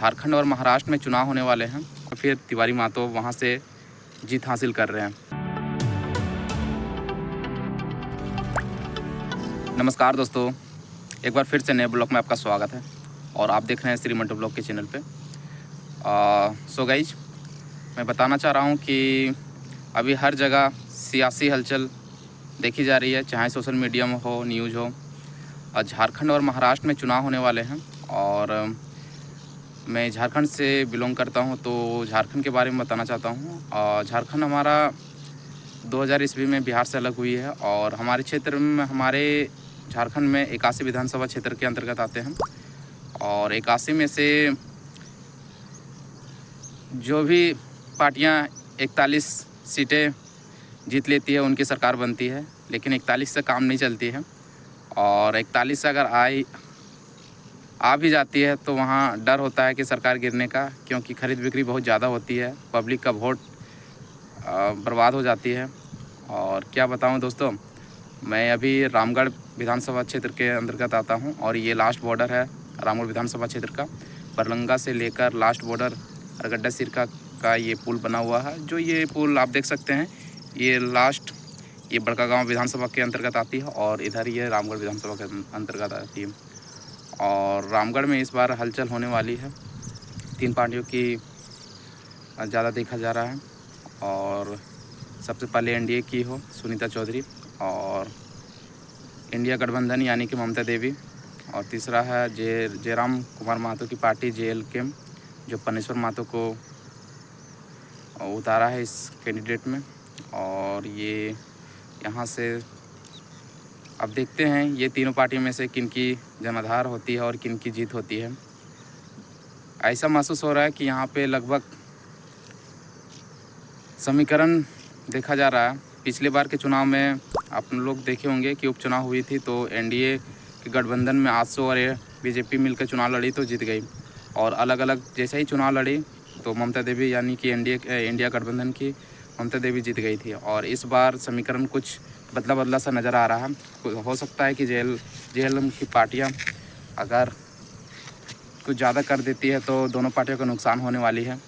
झारखंड और महाराष्ट्र में चुनाव होने वाले हैं और फिर तिवारी महतो वहां से जीत हासिल कर रहे हैं। नमस्कार दोस्तों, एक बार फिर से नए ब्लॉग में आपका स्वागत है और आप देख रहे हैं श्री मंटो ब्लॉग के चैनल पे। सो गाइज, मैं बताना चाह रहा हूँ कि अभी हर जगह सियासी हलचल देखी जा रही है, चाहे सोशल मीडिया में हो, न्यूज़ हो। और झारखंड और महाराष्ट्र में चुनाव होने वाले हैं और मैं झारखंड से बिलोंग करता हूं, तो झारखंड के बारे में बताना चाहता हूं। झारखंड हमारा 2000 ईस्वी में बिहार से अलग हुई है और हमारे क्षेत्र में, हमारे झारखंड में 81 विधानसभा क्षेत्र के अंतर्गत आते हैं और 81 में से जो भी पार्टियां 41 सीटें जीत लेती है उनकी सरकार बनती है, लेकिन 41 से काम नहीं चलती है और 41 से अगर आ भी जाती है तो वहाँ डर होता है कि सरकार गिरने का, क्योंकि खरीद बिक्री बहुत ज़्यादा होती है, पब्लिक का वोट बर्बाद हो जाती है। और क्या बताऊं दोस्तों, मैं अभी रामगढ़ विधानसभा क्षेत्र के अंतर्गत आता हूं और ये लास्ट बॉर्डर है रामगढ़ विधानसभा क्षेत्र का। बरलंगा से लेकर लास्ट बॉर्डर अरगड्डा सिरका का ये पुल बना हुआ है। जो ये पुल आप देख सकते हैं, ये बड़कागांव विधानसभा के अंतर्गत आती है और इधर ये रामगढ़ विधानसभा के अंतर्गत आती है। और रामगढ़ में इस बार हलचल होने वाली है, 3 पार्टियों की ज़्यादा देखा जा रहा है। और सबसे पहले एनडीए की हो सुनीता चौधरी, और इंडिया गठबंधन यानी कि ममता देवी, और तीसरा है जयराम कुमार महतो की पार्टी JLK, जो पन्नेश्वर महतो को उतारा है इस कैंडिडेट में। और ये यहाँ से अब देखते हैं ये तीनों पार्टियों में से किन की जनाधार होती है और किन की जीत होती है। ऐसा महसूस हो रहा है कि यहाँ पे लगभग समीकरण देखा जा रहा है। पिछले बार के चुनाव में आप लोग देखे होंगे कि उपचुनाव हुई थी, तो एनडीए के गठबंधन में आजसू और बीजेपी मिलकर चुनाव लड़ी तो जीत गई, और अलग अलग जैसे ही चुनाव लड़ी तो ममता देवी यानी कि इंडिया गठबंधन की ममता देवी जीत गई थी। और इस बार समीकरण कुछ बदला सा नज़र आ रहा है। हो सकता है कि JLM की पार्टियां अगर कुछ ज़्यादा कर देती है तो दोनों पार्टियों का नुकसान होने वाली है।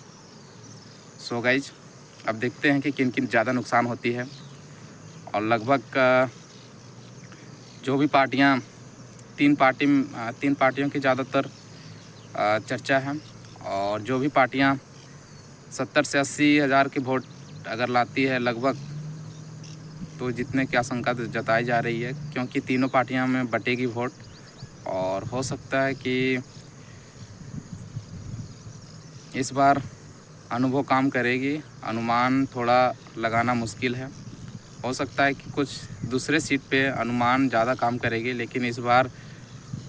सो गाइज, अब देखते हैं कि किन किन ज़्यादा नुकसान होती है। और लगभग जो भी पार्टियां, तीन पार्टियों की ज़्यादातर चर्चा है, और जो भी पार्टियां 70 से 80 हज़ार के वोट अगर लाती है लगभग, तो जीतने की आशंका जताई जा रही है, क्योंकि तीनों पार्टियां में बटेगी वोट। और हो सकता है कि इस बार अनुभव काम करेगी, अनुमान थोड़ा लगाना मुश्किल है। हो सकता है कि कुछ दूसरे सीट पे अनुमान ज़्यादा काम करेगी, लेकिन इस बार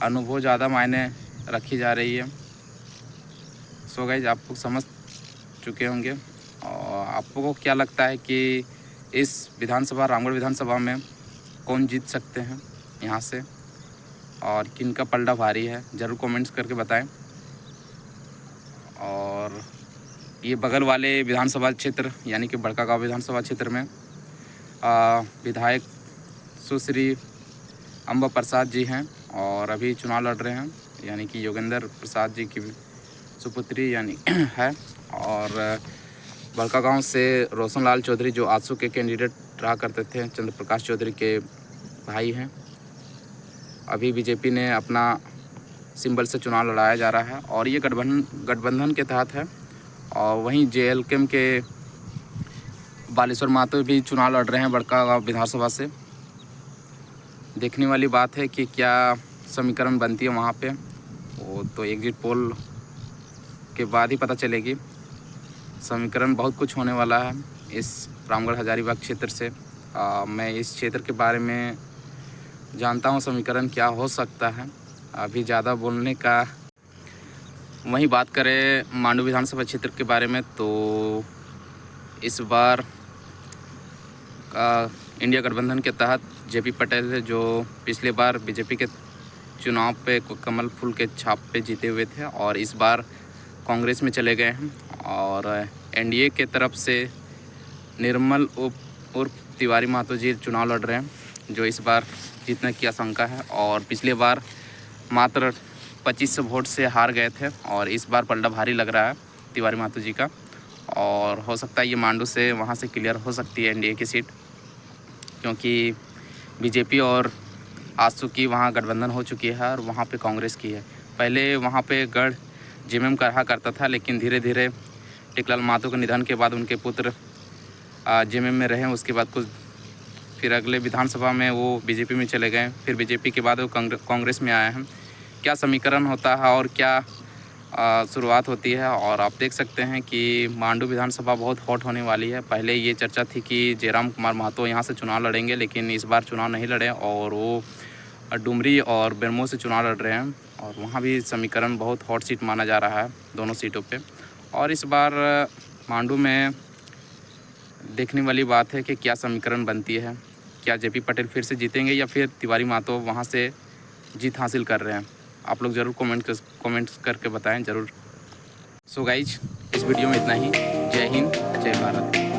अनुभव ज़्यादा मायने रखी जा रही है। सो गाइस, आप लोग समझ चुके होंगे। और आपको क्या लगता है कि इस रामगढ़ विधानसभा में कौन जीत सकते हैं यहाँ से, और किन का पलड़ा भारी है, ज़रूर कमेंट्स करके बताएं। और ये बगल वाले विधानसभा क्षेत्र यानी कि बड़कागांव विधानसभा क्षेत्र में विधायक सुश्री अम्बा प्रसाद जी हैं और अभी चुनाव लड़ रहे हैं, यानी कि योगेंद्र प्रसाद जी की सुपुत्री यानी है। और बड़कागांव से रोशन लाल चौधरी, जो आजसू के कैंडिडेट रहा करते थे, चंद्र प्रकाश चौधरी के भाई हैं। अभी बीजेपी ने अपना सिंबल से चुनाव लड़ाया जा रहा है और ये गठबंधन के तहत है। और वहीं JLK के बालेश्वर महतो भी चुनाव लड़ रहे हैं बड़कागांव विधानसभा से। देखने वाली बात है कि क्या समीकरण बनती है वहाँ पे, वो तो एग्जिट पोल के बाद ही पता चलेगी। समीकरण बहुत कुछ होने वाला है इस रामगढ़ हजारीबाग क्षेत्र से। मैं इस क्षेत्र के बारे में जानता हूँ समीकरण क्या हो सकता है। अभी ज़्यादा बोलने का, वहीं बात करें मांडू विधानसभा क्षेत्र के बारे में, तो इस बार इंडिया गठबंधन के तहत JP पटेल है, जो पिछले बार बीजेपी के चुनाव पे कमल फूल के छाप पे जीते हुए थे और इस बार कांग्रेस में चले गए हैं। और एनडीए के तरफ से निर्मल उर्फ तिवारी महतो जी चुनाव लड़ रहे हैं, जो इस बार जीतने की आशंका है। और पिछले बार मात्र 2500 वोट से हार गए थे और इस बार पलड़ा भारी लग रहा है तिवारी महतो जी का। और हो सकता है ये मांडू से वहाँ से क्लियर हो सकती है एनडीए की सीट, क्योंकि बीजेपी और आजसू की वहाँ गठबंधन हो चुकी है और वहाँ पे कांग्रेस की है। पहले वहाँ पे गढ़ जेएमएम का रहा करता था, लेकिन धीरे धीरे टेकलाल महतो के निधन के बाद उनके पुत्र जेएमएम में रहे। उसके बाद कुछ फिर अगले विधानसभा में वो बीजेपी में चले गए, फिर बीजेपी के बाद वो कांग्रेस में आए हैं। क्या समीकरण होता है और क्या शुरुआत होती है, और आप देख सकते हैं कि मांडू विधानसभा बहुत हॉट होने वाली है। पहले ये चर्चा थी कि जयराम कुमार महतो यहाँ से चुनाव लड़ेंगे, लेकिन इस बार चुनाव नहीं लड़े और वो डुमरी और बेरमो से चुनाव लड़ रहे हैं। और वहाँ भी समीकरण बहुत हॉट सीट माना जा रहा है दोनों सीटों पे। और इस बार मांडू में देखने वाली बात है कि क्या समीकरण बनती है, क्या जेपी पटेल फिर से जीतेंगे या फिर तिवारी महतो वहाँ से जीत हासिल कर रहे हैं। आप लोग ज़रूर कमेंट्स करके बताएं ज़रूर। सो गाइज, इस वीडियो में इतना ही। जय हिंद, जय भारत।